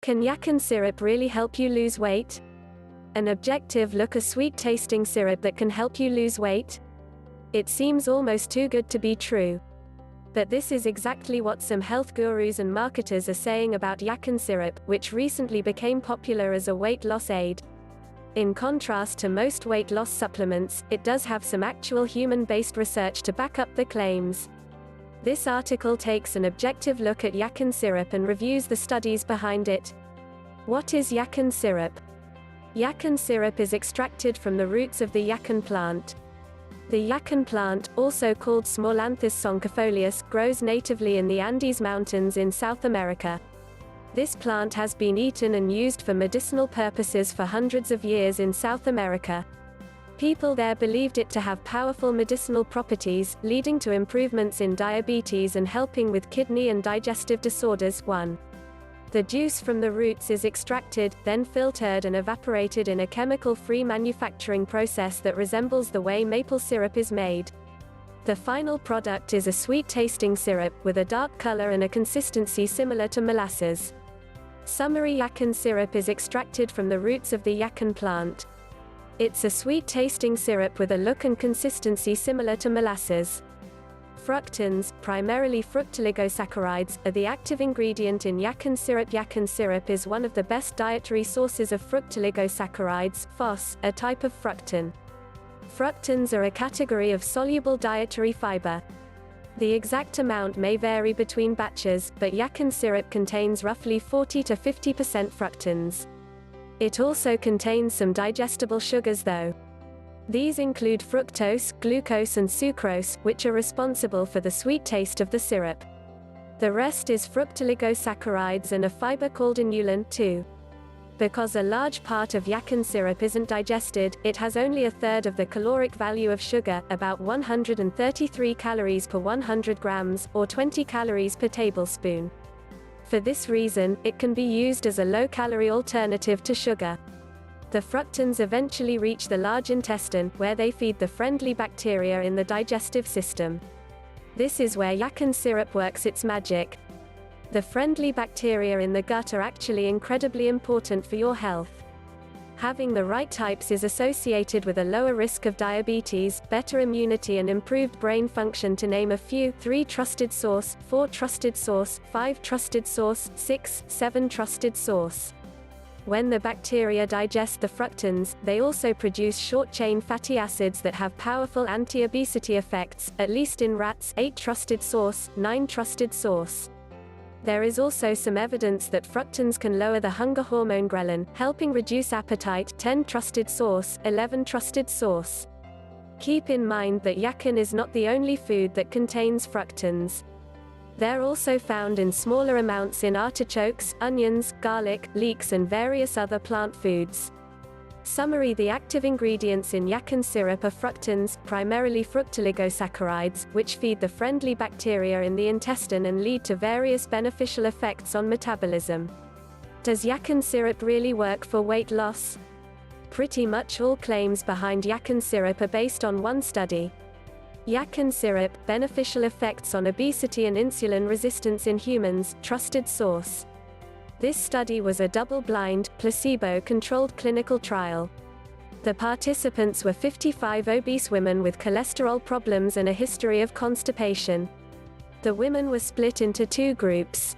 Can Yacon syrup really help you lose weight? An objective look, a sweet-tasting syrup that can help you lose weight? It seems almost too good to be true. But this is exactly what some health gurus and marketers are saying about Yacon syrup, which recently became popular as a weight loss aid. In contrast to most weight loss supplements, it does have some actual human-based research to back up the claims. This article takes an objective look at Yacon syrup and reviews the studies behind it. What is Yacon syrup? Yacon syrup is extracted from the roots of the Yacon plant. The Yacon plant, also called Smorlanthus soncifolius, grows natively in the Andes Mountains in South America. This plant has been eaten and used for medicinal purposes for hundreds of years in South America. People there believed it to have powerful medicinal properties, leading to improvements in diabetes and helping with kidney and digestive disorders. 1. The juice from the roots is extracted, then filtered and evaporated in a chemical-free manufacturing process that resembles the way maple syrup is made. The final product is a sweet-tasting syrup, with a dark color and a consistency similar to molasses. Summary: Yacon syrup is extracted from the roots of the Yacon plant. It's a sweet-tasting syrup with a look and consistency similar to molasses. Fructans, primarily fructoligosaccharides, are the active ingredient in Yacon syrup. Yacon syrup is one of the best dietary sources of fructoligosaccharides, FOS, a type of fructan. Fructans are a category of soluble dietary fiber. The exact amount may vary between batches, but Yacon syrup contains roughly 40 to 50% fructans. It also contains some digestible sugars though. These include fructose, glucose and sucrose, which are responsible for the sweet taste of the syrup. The rest is fructoligosaccharides and a fiber called inulin, too. Because a large part of Yacon syrup isn't digested, it has only a third of the caloric value of sugar, about 133 calories per 100 grams, or 20 calories per tablespoon. For this reason, it can be used as a low-calorie alternative to sugar. The fructans eventually reach the large intestine, where they feed the friendly bacteria in the digestive system. This is where Yacon syrup works its magic. The friendly bacteria in the gut are actually incredibly important for your health. Having the right types is associated with a lower risk of diabetes, better immunity and improved brain function, to name a few. 3 trusted source, 4 trusted source, 5 trusted source, 6, 7 trusted source. When the bacteria digest the fructans, they also produce short-chain fatty acids that have powerful anti-obesity effects, at least in rats. 8 trusted source, 9 trusted source. There is also some evidence that fructans can lower the hunger hormone ghrelin, helping reduce appetite. 10 trusted source, 11 trusted source. Keep in mind that Yacon is not the only food that contains fructans. They're also found in smaller amounts in artichokes, onions, garlic, leeks and various other plant foods. Summary: the active ingredients in Yacon syrup are fructans, primarily fructoligosaccharides, which feed the friendly bacteria in the intestine and lead to various beneficial effects on metabolism. Does Yacon syrup really work for weight loss? Pretty much all claims behind Yacon syrup are based on one study. Yacon syrup, beneficial effects on obesity and insulin resistance in humans, trusted source. This study was a double-blind, placebo-controlled clinical trial. The participants were 55 obese women with cholesterol problems and a history of constipation. The women were split into 2 groups.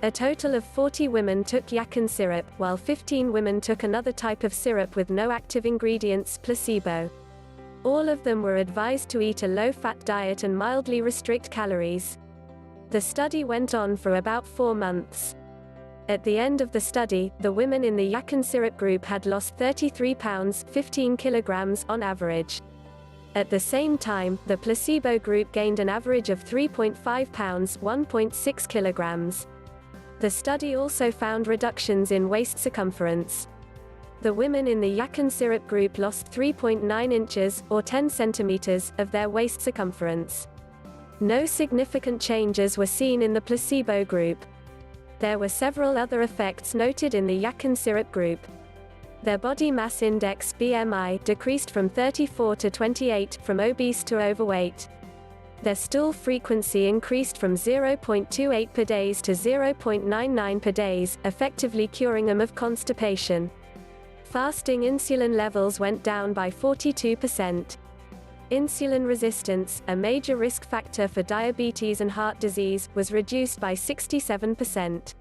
A total of 40 women took Yacon syrup, while 15 women took another type of syrup with no active ingredients, placebo. All of them were advised to eat a low-fat diet and mildly restrict calories. The study went on for about 4 months. At the end of the study, the women in the Yacon syrup group had lost 33 pounds, 15 kilograms, on average. At the same time, the placebo group gained an average of 3.5 pounds, 1.6 kilograms. The study also found reductions in waist circumference. The women in the Yacon syrup group lost 3.9 inches, or 10 centimeters, of their waist circumference. No significant changes were seen in the placebo group. There were several other effects noted in the Yacon syrup group. Their body mass index (BMI) decreased from 34 to 28, from obese to overweight. Their stool frequency increased from 0.28 per days to 0.99 per days, effectively curing them of constipation. Fasting insulin levels went down by 42%. Insulin resistance, a major risk factor for diabetes and heart disease, was reduced by 67%.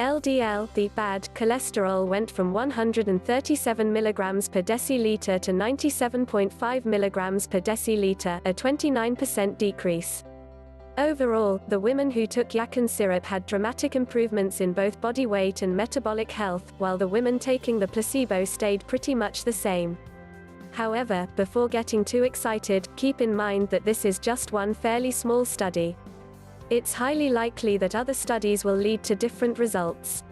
LDL, the bad cholesterol, went from 137 mg per deciliter to 97.5 mg per deciliter, a 29% decrease. Overall, the women who took Yacon syrup had dramatic improvements in both body weight and metabolic health, while the women taking the placebo stayed pretty much the same. However, before getting too excited, keep in mind that this is just one fairly small study. It's highly likely that other studies will lead to different results.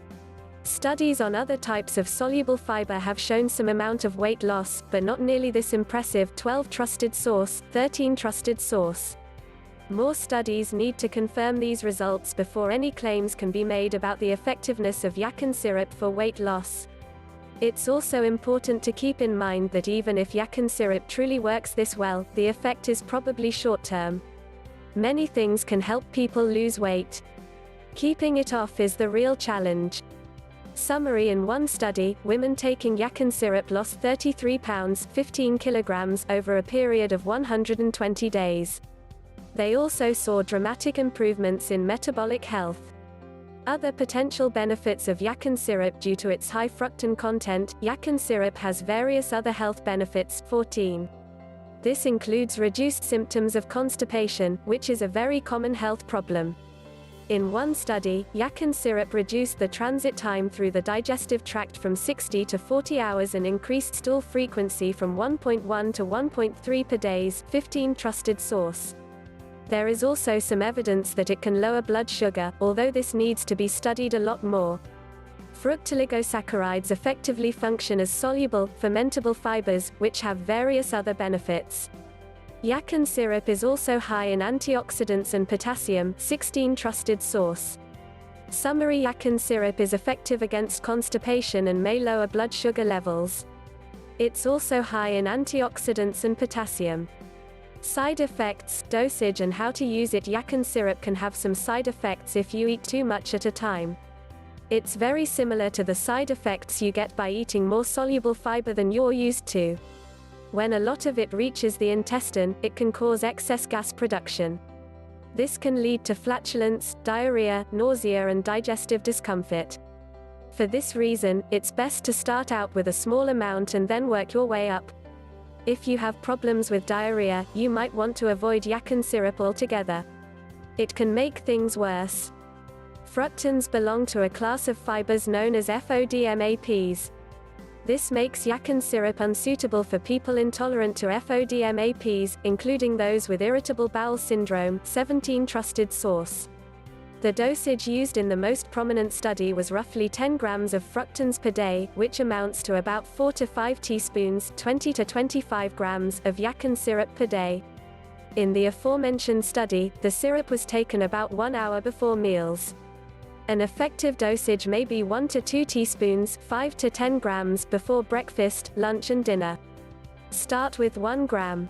Studies on other types of soluble fiber have shown some amount of weight loss, but not nearly this impressive. 12 trusted source, 13 trusted source. More studies need to confirm these results before any claims can be made about the effectiveness of Yacon syrup for weight loss. It's also important to keep in mind that even if Yacon syrup truly works this well, the effect is probably short-term. Many things can help people lose weight. Keeping it off is the real challenge. Summary: in one study, women taking Yacon syrup lost 33 pounds, 15 kilograms, over a period of 120 days. They also saw dramatic improvements in metabolic health. Other potential benefits of Yacon syrup due to its high fructan content: Yacon syrup has various other health benefits. 14. This includes reduced symptoms of constipation, which is a very common health problem. In one study, Yacon syrup reduced the transit time through the digestive tract from 60 to 40 hours and increased stool frequency from 1.1 to 1.3 per days. 15 trusted source. There is also some evidence that it can lower blood sugar, although this needs to be studied a lot more. Fructooligosaccharides effectively function as soluble, fermentable fibers, which have various other benefits. Yacon syrup is also high in antioxidants and potassium. 16 trusted source. Summary: Yacon syrup is effective against constipation and may lower blood sugar levels. It's also high in antioxidants and potassium. Side effects, dosage and how to use it: Yacon syrup can have some side effects if you eat too much at a time. It's very similar to the side effects you get by eating more soluble fiber than you're used to. When a lot of it reaches the intestine, it can cause excess gas production. This can lead to flatulence, diarrhea, nausea and digestive discomfort. For this reason, it's best to start out with a small amount and then work your way up. If you have problems with diarrhea, you might want to avoid Yacon syrup altogether. It can make things worse. Fructans belong to a class of fibers known as FODMAPs. This makes Yacon syrup unsuitable for people intolerant to FODMAPs, including those with irritable bowel syndrome. 17 trusted source. The dosage used in the most prominent study was roughly 10 grams of fructans per day, which amounts to about 4 to 5 teaspoons, 20 to 25 grams, of Yacon syrup per day. In the aforementioned study, the syrup was taken about 1 hour before meals. An effective dosage may be 1 to 2 teaspoons, 5 to 10 grams, before breakfast, lunch and dinner. Start with 1 gram.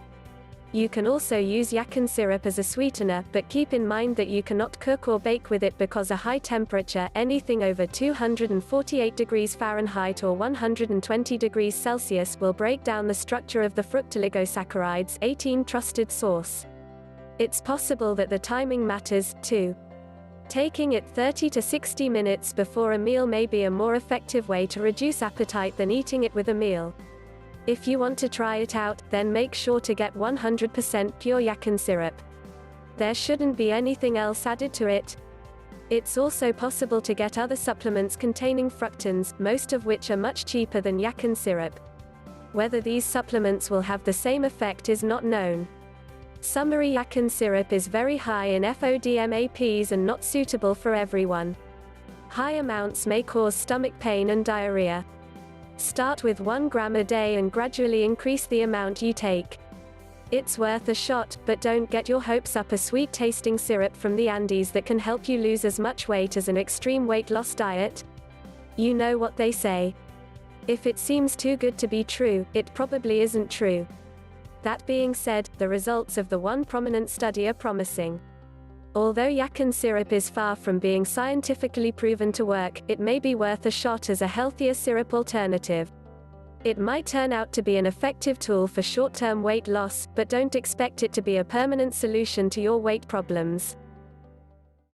You can also use Yacon syrup as a sweetener, but keep in mind that you cannot cook or bake with it because a high temperature, anything over 248 degrees Fahrenheit or 120 degrees Celsius, will break down the structure of the fructooligosaccharides. 18 trusted source. It's possible that the timing matters, too. Taking it 30 to 60 minutes before a meal may be a more effective way to reduce appetite than eating it with a meal. If you want to try it out, then make sure to get 100% pure Yacon syrup. There shouldn't be anything else added to it. It's also possible to get other supplements containing fructans, most of which are much cheaper than Yacon syrup. Whether these supplements will have the same effect is not known. Summary: Yacon syrup is very high in FODMAPs and not suitable for everyone. High amounts may cause stomach pain and diarrhea. Start with 1 gram a day and gradually increase the amount you take. It's worth a shot, but don't get your hopes up. A sweet-tasting syrup from the Andes that can help you lose as much weight as an extreme weight loss diet? You know what they say. If it seems too good to be true, it probably isn't true. That being said, the results of the one prominent study are promising. Although Yacon syrup is far from being scientifically proven to work, it may be worth a shot as a healthier syrup alternative. It might turn out to be an effective tool for short-term weight loss, but don't expect it to be a permanent solution to your weight problems.